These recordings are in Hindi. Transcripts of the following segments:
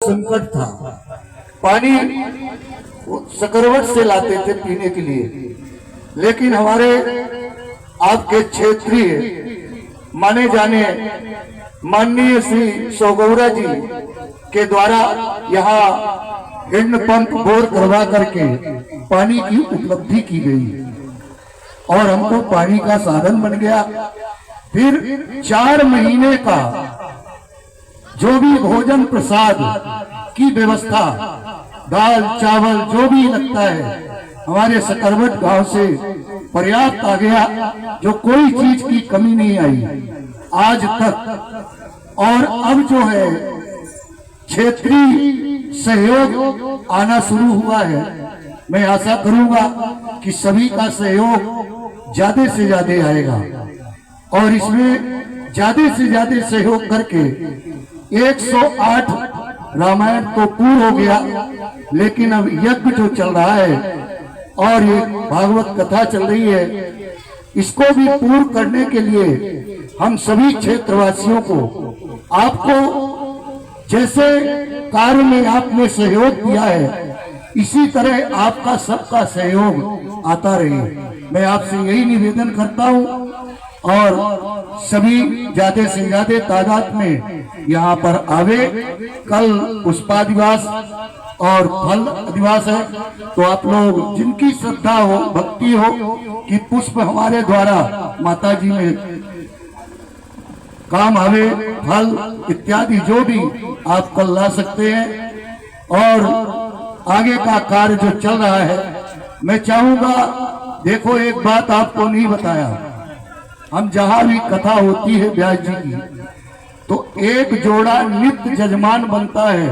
संकट था। पानी सकरवट से लाते थे पीने के लिए, लेकिन हमारे आपके क्षेत्रीय माने जाने माननीय श्री सौगौरा जी के द्वारा यहाँ हैंडपंप बोर करवा करके पानी की उपलब्धि की गई और हमको पानी का साधन बन गया। फिर 4 महीने का जो भी भोजन प्रसाद की व्यवस्था, दाल चावल जो भी लगता है, हमारे सकरवट गांव से पर्याप्त आ गया, जो कोई चीज की कमी नहीं आई आज तक। और अब जो है क्षेत्रीय सहयोग आना शुरू हुआ है। मैं आशा करूंगा कि सभी का सहयोग ज्यादा से ज्यादा आएगा और इसमें ज्यादा से ज्यादा सहयोग करके 108 रामायण तो पूर्ण हो गया, लेकिन अब यज्ञ जो चल रहा है और ये भागवत कथा चल रही है, इसको भी पूर्ण करने के लिए हम सभी क्षेत्रवासियों को, आपको जैसे कार्य में आपने सहयोग दिया है, इसी तरह आपका सबका सहयोग आता रहे। मैं आपसे यही निवेदन करता हूं और सभी ज्यादा से ज्यादा तादाद में यहाँ पर आवे। कल पुष्पा दिवस और फल दिवस है, तो आप लोग जिनकी श्रद्धा हो, भक्ति हो कि पुष्प हमारे द्वारा माता जी में काम आवे, फल इत्यादि जो भी आप कल ला सकते हैं। और आगे का कार्य जो चल रहा है, मैं चाहूंगा, देखो एक बात आपको नहीं बताया, हम जहां भी कथा होती है व्यास जी की, तो एक जोड़ा नित्य जजमान बनता है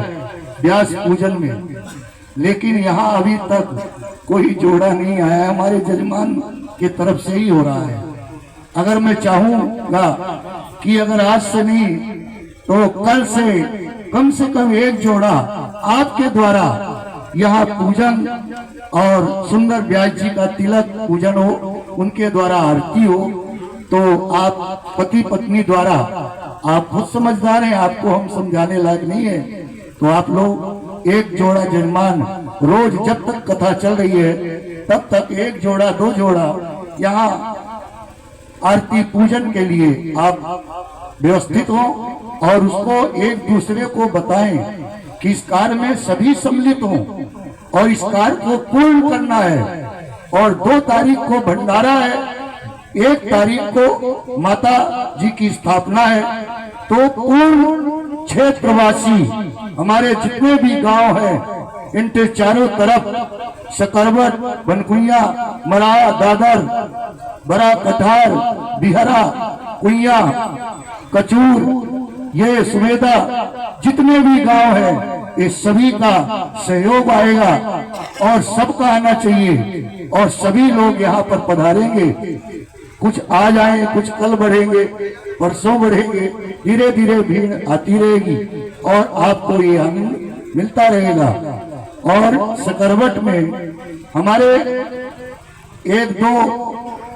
व्यास पूजन में, लेकिन यहाँ अभी तक कोई जोड़ा नहीं आया, हमारे जजमान की तरफ से ही हो रहा है। अगर मैं चाहूंगा कि अगर आज से नहीं तो कल से कम एक जोड़ा आपके द्वारा यहाँ पूजन और सुंदर व्यास जी का तिलक पूजन हो, उनके द्वारा आरती हो, तो आप पति पत्नी द्वारा, आप खुद समझदार हैं, आपको हम समझाने लायक नहीं है, तो आप लोग एक जोड़ा जजमान रोज जब तक कथा चल रही है तब तक 1 जोड़ा 2 जोड़ा यहाँ आरती पूजन के लिए आप व्यवस्थित हो और उसको एक दूसरे को बताएं कि इस कार्य में सभी सम्मिलित हों और इस कार्य को पूर्ण करना है। और 2 तारीख को भंडारा है, 1 तारीख को माता जी की स्थापना है, तो पूर्ण क्षेत्रवासी हमारे जितने भी गांव हैं, इनके चारों तरफ सकरवट, बनकुइया, मराया, दादर, बड़ा कठार, बिहरा, कुइया, कचूर, ये सुमेधा, जितने भी गांव हैं, ये सभी का सहयोग आएगा और सबका आना चाहिए और सभी लोग यहाँ पर पधारेंगे। कुछ आज आए, कुछ कल बढ़ेंगे, परसों बढ़ेंगे, धीरे धीरे भीड़ आती रहेगी और आपको ये आनंद मिलता रहेगा। और सकरवट में हमारे 1-2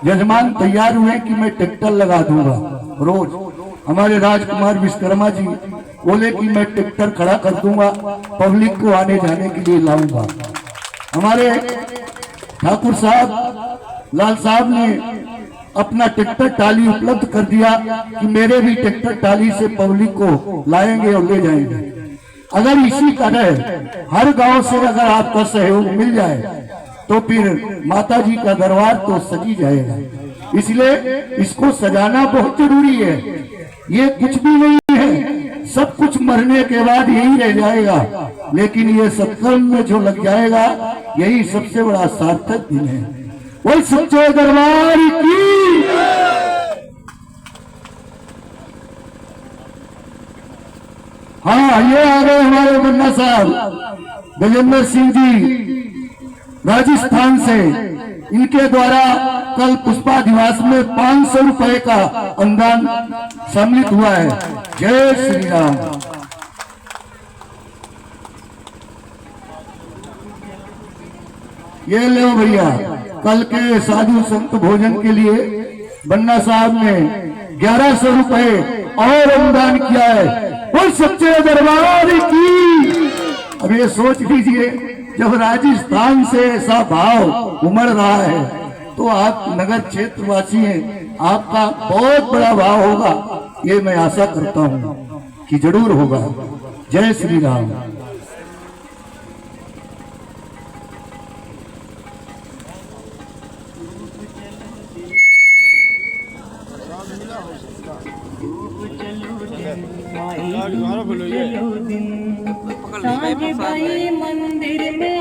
जजमान तैयार हुए कि मैं ट्रैक्टर लगा दूंगा रोज। हमारे राजकुमार विश्वकर्मा जी बोले कि मैं ट्रैक्टर खड़ा कर दूंगा, पब्लिक को आने जाने के लिए लाऊंगा। हमारे ठाकुर साहब, लाल साहब ने अपना ट्रैक्टर टाली उपलब्ध कर दिया कि मेरे भी ट्रैक्टर टाली से पब्लिक को लाएंगे और ले जाएंगे। अगर इसी तरह हर गांव से अगर आपका सहयोग मिल जाए तो फिर माता जी का दरबार तो सजी जाएगा। इसलिए इसको सजाना बहुत जरूरी है। ये कुछ भी नहीं है, सब कुछ मरने के बाद यही रह जाएगा, लेकिन ये सत्कर्म में जो लग जाएगा यही सबसे बड़ा सार्थक दिन है। वही सच्चे दरबार की। हाँ, ये आ गए हमारे बन्ना साहब गजेंद्र सिंह जी राजस्थान से। इनके द्वारा कल पुष्पा दिवस में 500 रुपए का अनुदान सम्मिलित हुआ है। जय श्री राम। ये लो भैया, कल के साधु संत भोजन के लिए बन्ना साहब ने 1100 रुपए और अनुदान किया है। वो सच्चे दरबार की। सोच लीजिए, जब राजस्थान से ऐसा भाव उमड़ रहा है तो आप नगर क्षेत्रवासी हैं, आपका बहुत बड़ा भाव होगा, ये मैं आशा करता हूं कि जरूर होगा। जय श्री राम। मंदिर में